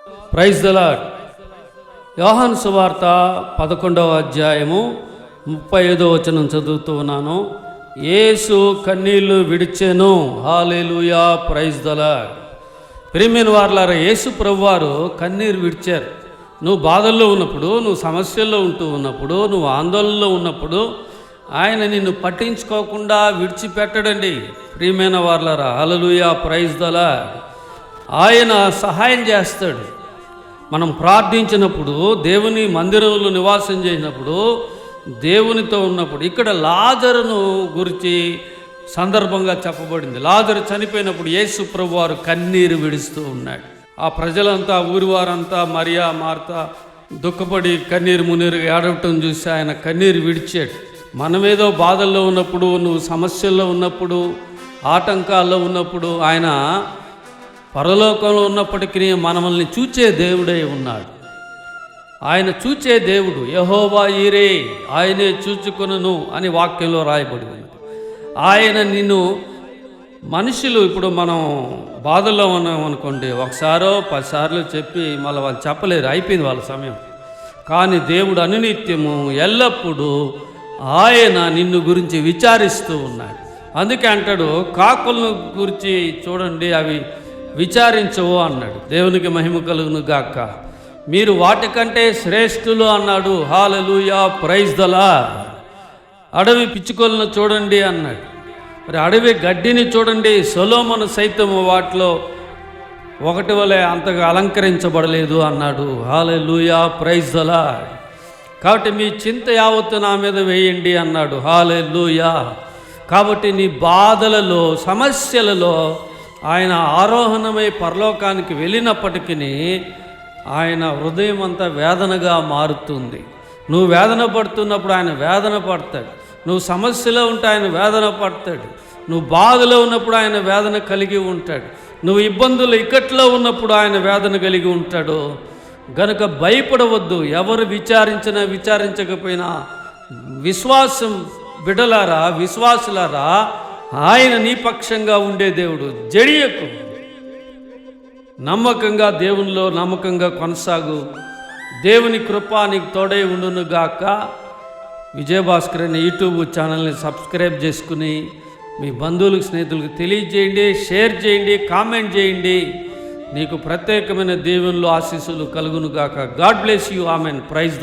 Praise the lord. యోహాను సువార్త 11వ అధ్యాయము 35వ వచనం చదువుతూ ఉన్నాను. యేసు కన్నీళ్లు విడిచెను. హల్లెలూయా, ప్రైజ్ ద లార్డ్. ప్రియమైన వారలారా, యేసు ప్రభువారు కన్నీరు విడిచారు. నువ్వు బాధల్లో ఉన్నప్పుడు, నువ్వు సమస్యల్లో ఉంటూ ఉన్నప్పుడు, నువ్వు ఆందోళనలో ఉన్నప్పుడు ఆయన నిన్ను పట్టించుకోకుండా విడిచిపెట్టడండి. ప్రియమైన వారలారా, హల్లెలూయా, ప్రైజ్ ద లార్డ్. ఆయన సహాయం చేస్తాడు. మనం ప్రార్థించినప్పుడు, దేవుని మందిరంలో నివాసం చేసినప్పుడు, దేవునితో ఉన్నప్పుడు. ఇక్కడ లాజరును గురించి సందర్భంగా చెప్పబడింది. లాజరు చనిపోయినప్పుడు యేసు ప్రభువారు కన్నీరు విడుస్తూ ఉన్నాడు. ఆ ప్రజలంతా, ఊరి వారంతా, మరియా మార్తా దుఃఖపడి కన్నీరు మున్నీరు ఏడవటం చూసి ఆయన కన్నీరు విడిచాడు. మనమేదో బాధల్లో ఉన్నప్పుడు, నువ్వు సమస్యల్లో ఉన్నప్పుడు, ఆటంకాల్లో ఉన్నప్పుడు ఆయన పరలోకంలో ఉన్నప్పటికీ మనల్ని చూచే దేవుడై ఉన్నాడు. ఆయన చూచే దేవుడు. యెహోవా ఈరే, ఆయనే చూచుకొనును అని వాక్యంలో రాయబడి ఉంది. ఆయన నిన్ను మనుషులు, ఇప్పుడు మనం బాధల్లో ఉన్నాం అనుకోండి, ఒకసారో 10 సార్లు చెప్పి మళ్ళీ వాళ్ళు చెప్పలేరు, అయిపోయింది వాళ్ళ సమయం. కానీ దేవుడు అనునిత్యము ఎల్లప్పుడూ ఆయన నిన్ను గురించి విచారిస్తూ ఉన్నాడు. అందుకే అంటాడు, కాకులను గురించి చూడండి, అవి విచారించవు అన్నాడు. దేవునికి మహిమ కలుగును గాక. మీరు వాటికంటే శ్రేష్ఠులు అన్నాడు. హల్లెలూయా, ప్రైజ్ ద లార్డ్. అడవి పిచ్చుకలను చూడండి అన్నాడు. మరి అడవి గడ్డిని చూడండి, సొలొమోను సైతం వాటిలో ఒకటి వలె అంతగా అలంకరించబడలేదు అన్నాడు. హల్లెలూయా, ప్రైజ్ ద లార్డ్. కాబట్టి మీ చింత యావత్తు నా మీద వేయండి అన్నాడు. హల్లెలూయా. కాబట్టి నీ బాధలలో, సమస్యలలో ఆయన ఆరోహణమై పరలోకానికి వెళ్ళినప్పటికీ ఆయన హృదయం అంతా వేదనగా మారుతుంది. నువ్వు వేదన పడుతున్నప్పుడు ఆయన వేదన పడతాడు. నువ్వు సమస్యలో ఉంటే ఆయన వేదన పడతాడు. నువ్వు బాధలో ఉన్నప్పుడు ఆయన వేదన కలిగి ఉంటాడు. నువ్వు ఇబ్బందులు ఇక్కట్లో ఉన్నప్పుడు ఆయన వేదన కలిగి ఉంటాడు. గనుక భయపడవద్దు. ఎవరు విచారించినా విచారించకపోయినా విశ్వాసం బిడలారా, విశ్వాసులారా, ఆయన నీ పక్షంగా ఉండే దేవుడు. జడియకు, నమ్మకంగా దేవునిలో నమ్మకంగా కొనసాగు. దేవుని కృప నీకు తోడై ఉండును గాక. విజయభాస్కర్ అనే యూట్యూబ్ ఛానల్ని సబ్స్క్రైబ్ చేసుకుని మీ బంధువులకు, స్నేహితులకు తెలియజేయండి, షేర్ చేయండి, కామెంట్ చేయండి. నీకు ప్రత్యేకమైన దేవునిలో ఆశీస్సులు కలుగును గాక. God bless you. Amen. Praise the